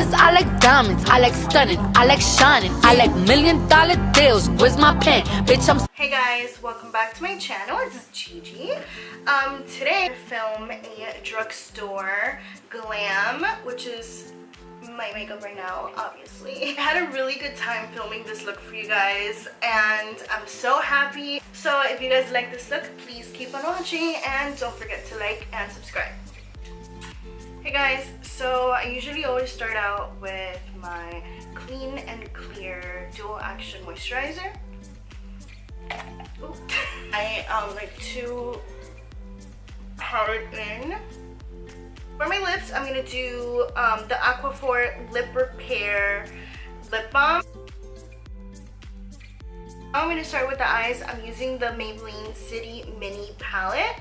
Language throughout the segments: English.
flawless, I like diamonds, I like stunning, I like shining, I like $1,000,000 deals. Where's my pen? Bitch, I'm... Hey guys, welcome back to my channel. This is Gigi. Today I film a Drugstore Glam, which is my makeup right now, obviously. I had a really good time filming this look for you guys, and I'm so happy. So if you guys like this look, please keep on watching and don't forget to like and subscribe. Hey guys, so I usually always start out with my Clean and Clear Dual Action Moisturizer. Ooh. I like to powder it in. For my lips, I'm gonna do the Aquaphor Lip Repair Lip Balm. I'm gonna start with the eyes. I'm using the Maybelline City Mini Palette.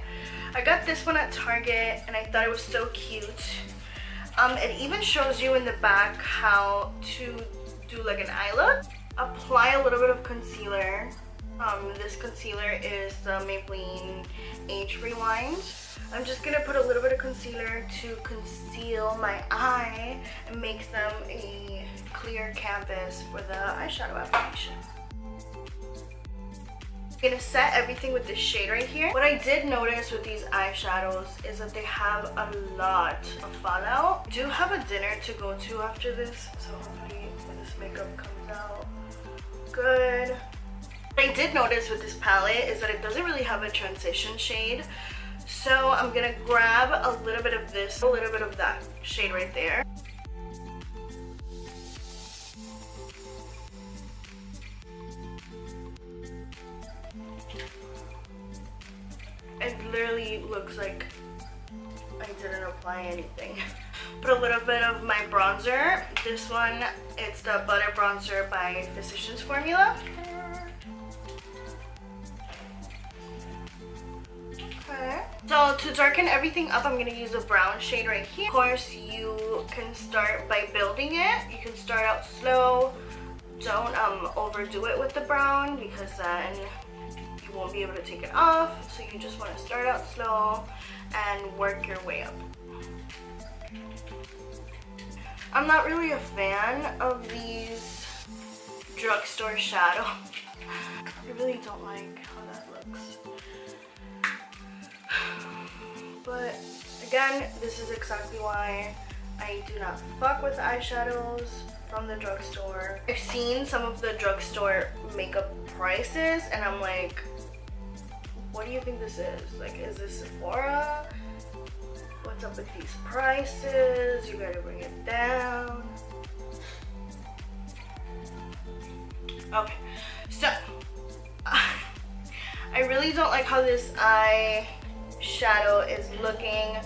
I got this one at Target and I thought it was so cute. It even shows you in the back how to do like an eye look. Apply a little bit of concealer. This concealer is the Maybelline Age Rewind. I'm just gonna put a little bit of concealer to conceal my eye and make them a clear canvas for the eyeshadow application. I'm gonna set everything with this shade right here. What I did notice with these eyeshadows is that they have a lot of fallout. I do have a dinner to go to after this, so hopefully when this makeup comes out good. What I did notice with this palette is that it doesn't really have a transition shade. So I'm gonna grab a little bit of this, a little bit of that shade right there. It literally looks like I didn't apply anything. Put a little bit of my bronzer. This one, it's the Butter Bronzer by Physicians Formula. Okay. So to darken everything up, I'm gonna use a brown shade right here. Of course, you can start by building it. You can start out slow. Don't overdo it with the brown because then you won't be able to take it off. So you just want to start out slow and work your way up. I'm not really a fan of these drugstore shadows. I really don't like how that looks. But again, this is exactly why I do not fuck with eyeshadows from the drugstore. I've seen some of the drugstore makeup prices and I'm like, what do you think this is? Like, is this Sephora? What's up with these prices? You gotta bring it down. Okay, so I really don't like how this eyeshadow is looking.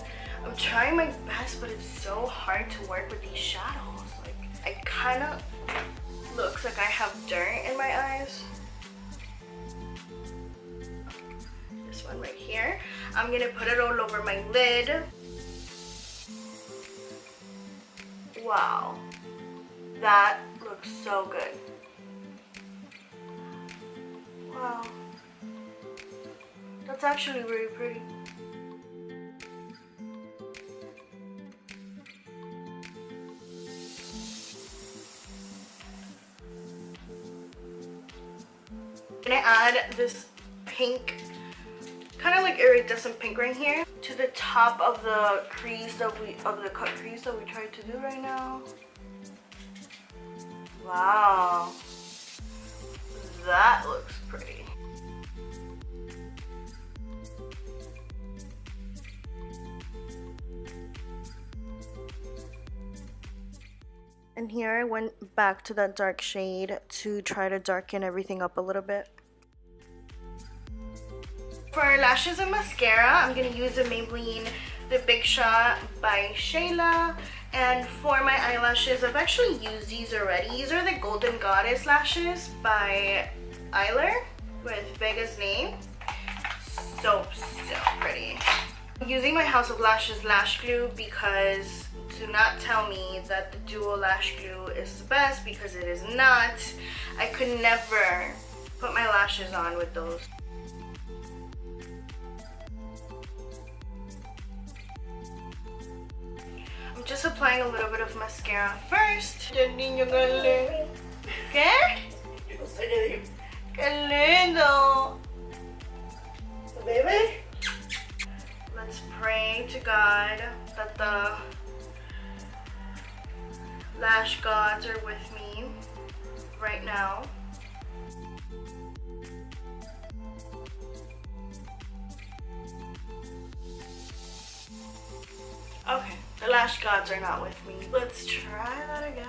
I'm trying my best, but it's so hard to work with these shadows. Like, I kind of looks like I have dirt in my eyes. This one right here. I'm gonna put it all over my lid. Wow, that looks so good. Wow, that's actually really pretty. I'm gonna add this pink, kind of like iridescent pink right here to the top of the crease that the cut crease that we tried to do right now. Wow, that looks pretty. And here I went back to that dark shade to try to darken everything up a little bit. For lashes and mascara, I'm going to use the Maybelline The Big Shot by Shaylas. And for my eyelashes, I've actually used these already. These are the Golden Goddess lashes by Eylure with Vega's name. So pretty. I'm using my House of Lashes lash glue because do not tell me that the dual lash glue is the best, because it is not. I could never put my lashes on with those. just applying a little bit of mascara first. ¿Qué? ¡Qué lindo! Baby? Let's pray to God that the lash gods are with me right now. Okay, the lash gods are not with me. Let's try that again.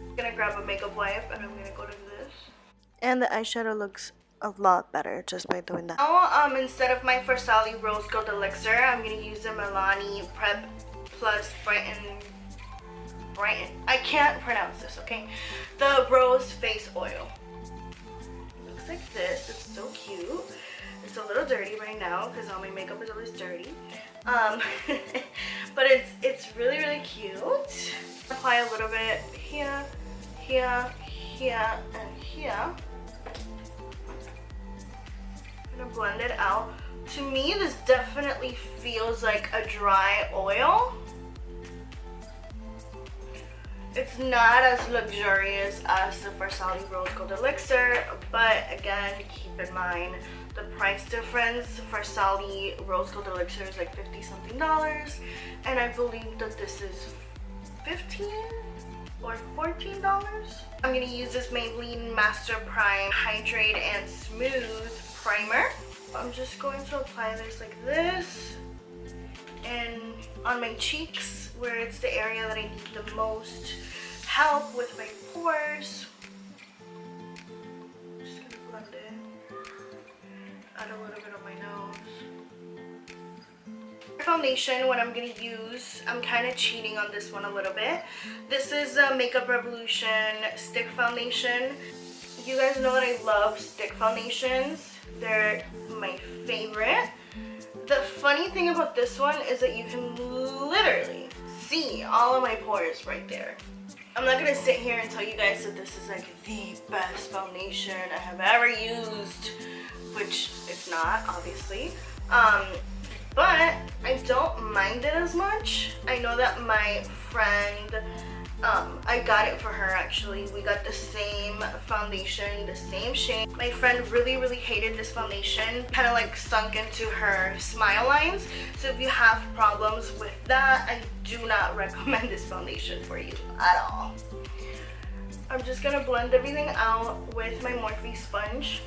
I'm gonna grab a makeup wipe and I'm gonna go to this. And the eyeshadow looks a lot better just by doing that. Now, instead of my Versali Rose Gold Elixir, I'm gonna use the Milani Prep plus brighten. I can't pronounce this, okay? The Rose Face Oil. It looks like this. It's so cute. It's a little dirty right now because all my makeup is always dirty. But it's really, really cute. Apply a little bit here, here, here, and here. I'm gonna blend it out. To me, this definitely feels like a dry oil. It's not as luxurious as the Versali Rose Gold Elixir, but again, keep in mind the price difference. Versali Rose Gold Elixir is like $50-something, and I believe that this is $15 or $14. I'm gonna use this Maybelline Master Prime Hydrate and Smooth Primer. I'm just going to apply this like this, and on my cheeks, where it's the area that I need the most help with my pores. Just gonna blend it. Add a little bit on my nose. Foundation, what I'm gonna use, I'm kind of cheating on this one a little bit. This is the Makeup Revolution Stick Foundation. You guys know that I love stick foundations. They're my favorite. The funny thing about this one is that you can literally see all of my pores right there. I'm not gonna sit here and tell you guys that this is like the best foundation I have ever used, which it's not, obviously. But I don't mind it as much. I know that my friend, I got it for her actually. We got the same foundation, the same shade. My friend really, really hated this foundation. Kind of like sunk into her smile lines. So if you have problems with that, I do not recommend this foundation for you at all. I'm just gonna blend everything out with my Morphe sponge.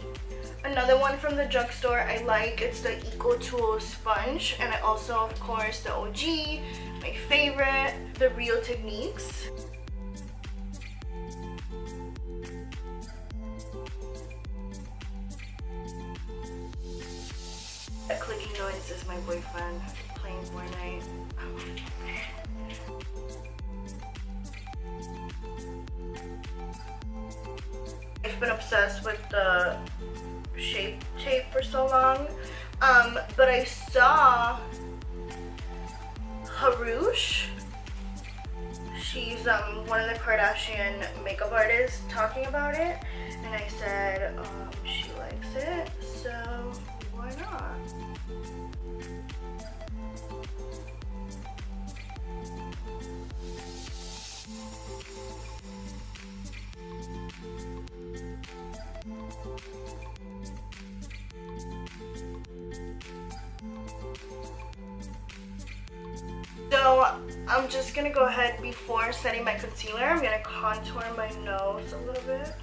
Another one from the drugstore I like, it's the Eco Tool sponge, and I also, of course, the OG, my favorite, the Real Techniques. That clicking noise is my boyfriend playing Fortnite. I've been obsessed with the Shape Tape for so long, but I saw Harush, she's one of the Kardashian makeup artists, talking about it, and I said she likes it, so why not? So I'm just gonna go ahead, before setting my concealer, I'm gonna contour my nose a little bit.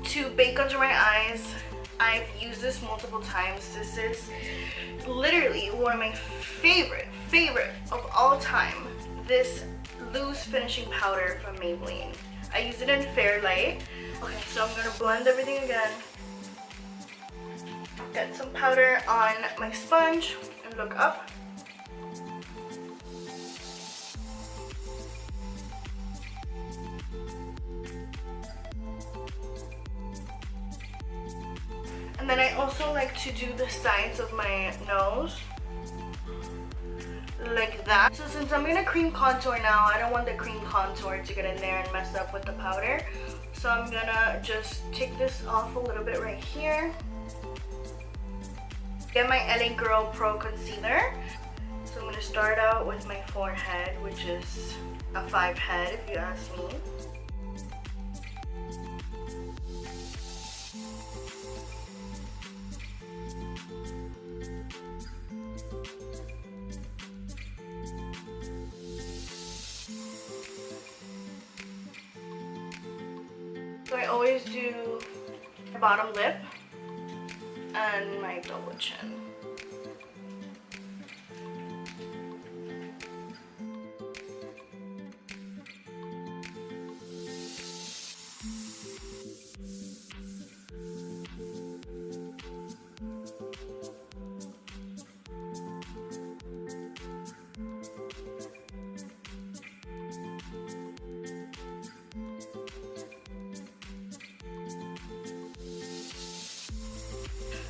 To bake under my eyes, I've used this multiple times. This is literally one of my favorite of all time. This loose finishing powder from Maybelline. I use it in Fairlight. Okay, so I'm gonna blend everything again. Get some powder on my sponge and look up. Then I also like to do the sides of my nose like that. So since I'm gonna cream contour now, I don't want the cream contour to get in there and mess up with the powder. So I'm gonna just take this off a little bit right here. Get my LA Girl Pro Concealer. So I'm gonna start out with my forehead, which is a 5 head if you ask me. So I always do my bottom lip and my double chin.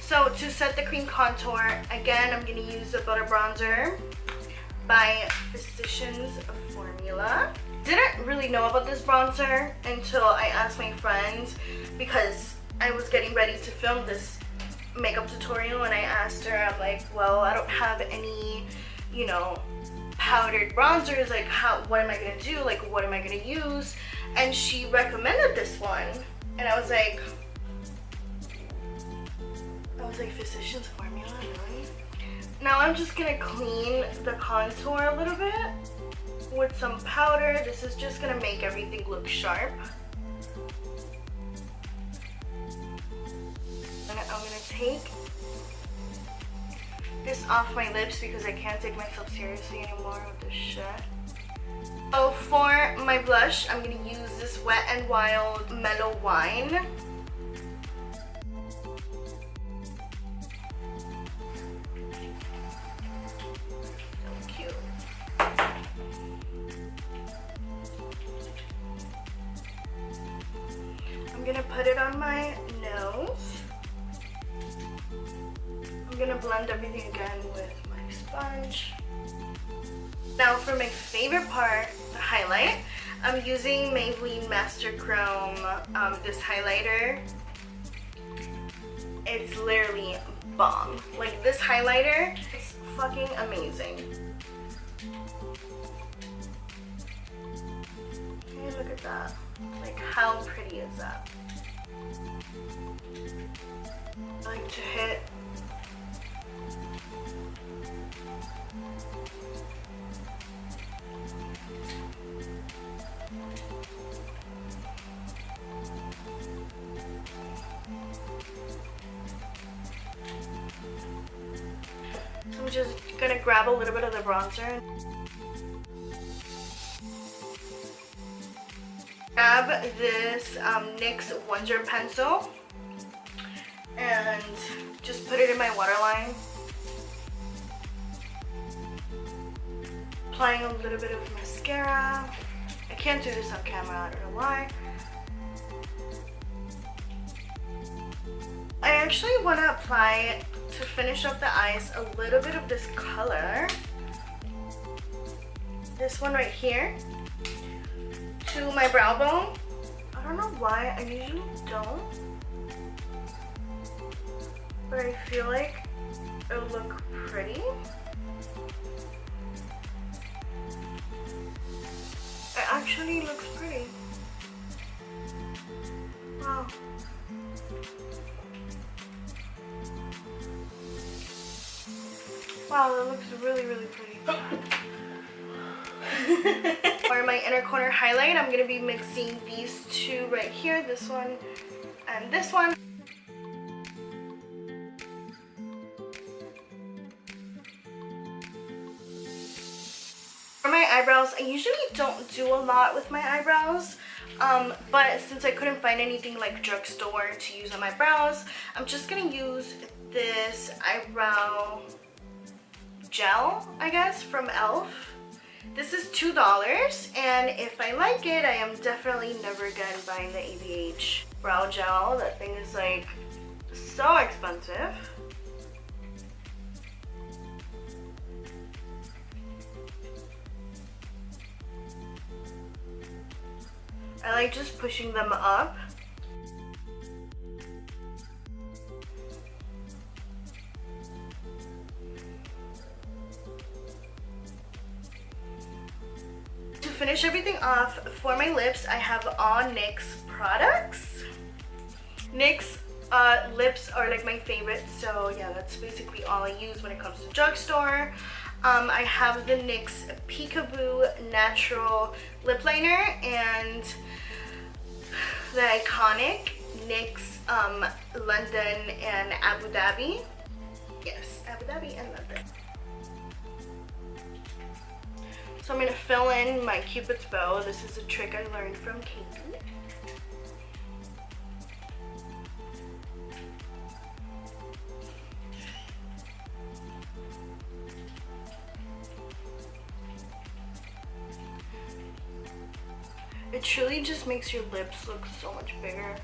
So to set the cream contour, again, I'm going to use the Butter Bronzer by Physicians Formula. Didn't really know about this bronzer until I asked my friends because I was getting ready to film this makeup tutorial and I asked her, I'm like, well, I don't have any, you know, powdered bronzers, like what am I going to do? Like, what am I going to use? And she recommended this one and I was like, Physicians Formula, really? Now I'm just gonna clean the contour a little bit with some powder. This is just gonna make everything look sharp. And I'm gonna take this off my lips because I can't take myself seriously anymore with this shit. So for my blush, I'm gonna use this Wet n Wild Mellow Wine. I'm gonna put it on my nose. I'm gonna blend everything again with my sponge. Now for my favorite part, the highlight, I'm using Maybelline Master Chrome, this highlighter. It's literally bomb. Like this highlighter, it's fucking amazing. Hey, look at that. Like, how pretty is that? I like to hit so I'm just gonna grab a little bit of the bronzer. Grab this NYX Wonder pencil and just put it in my waterline. Applying a little bit of mascara. I can't do this on camera, I don't know why. I actually want to apply, to finish up the eyes, a little bit of this color. This one right here. To my brow bone. I don't know why, I usually don't, but I feel like it'll look pretty. It actually looks pretty. Wow. Wow, that looks really, really pretty. For my inner corner highlight, I'm going to be mixing these two right here, this one and this one. For my eyebrows, I usually don't do a lot with my eyebrows, but since I couldn't find anything like drugstore to use on my brows, I'm just going to use this eyebrow gel, I guess, from e.l.f. This is $2, and if I like it, I am definitely never again buying the ABH brow gel. That thing is like so expensive. I like just pushing them up. To finish everything off, for my lips, I have all NYX products. NYX lips are like my favorite, so yeah, that's basically all I use when it comes to drugstore. I have the NYX Peekaboo Natural Lip Liner and the iconic NYX London and Abu Dhabi. Yes, Abu Dhabi and London. So I'm going to fill in my Cupid's bow. This is a trick I learned from Katie. It truly just makes your lips look so much bigger.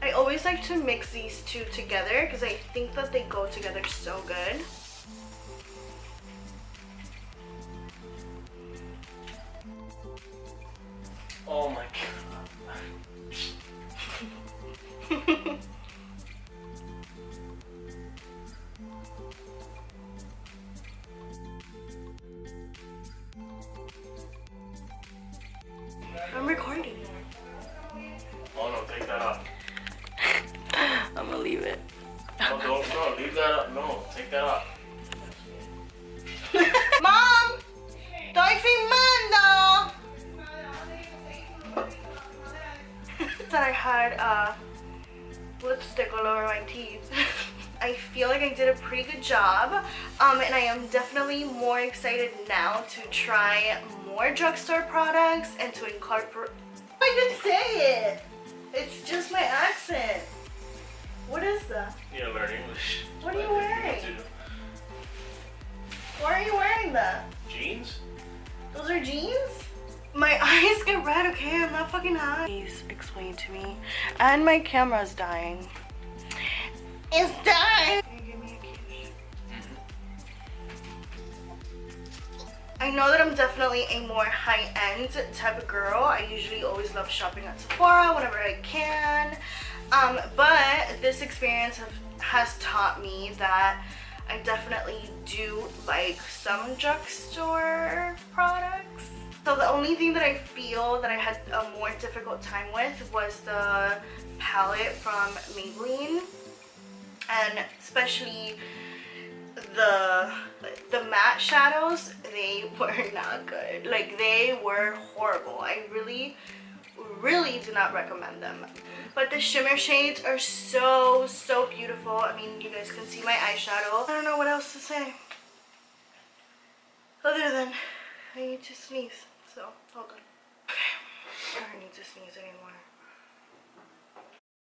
I always like to mix these two together because I think that they go together so good. Oh my god. I'm recording. Oh no, take that off. I'm gonna leave it. No, no, leave that up. No, take that off. Mom! Estoy filmando! That I had lipstick all over my teeth. I feel like I did a pretty good job, and I am definitely more excited now to try more drugstore products and to incorporate. I can say it! It's just my accent. What is that? You gotta learn English. What are you wearing? Why are you wearing that? Jeans? Those are jeans? My eyes get red, okay? I'm not fucking high. Please explain to me. And my camera's dying. It's dying! Can you give me a kiss? I know that I'm definitely a more high-end type of girl. I usually always love shopping at Sephora whenever I can. But this experience has taught me that I definitely do like some drugstore products. So the only thing that I feel that I had a more difficult time with was the palette from Maybelline, and especially the matte shadows. They were not good. Like, they were horrible. I really do not recommend them. But the shimmer shades are so beautiful. I mean, you guys can see my eyeshadow. I don't know what else to say other than I need to sneeze. So hold on. Okay, I don't need to sneeze anymore.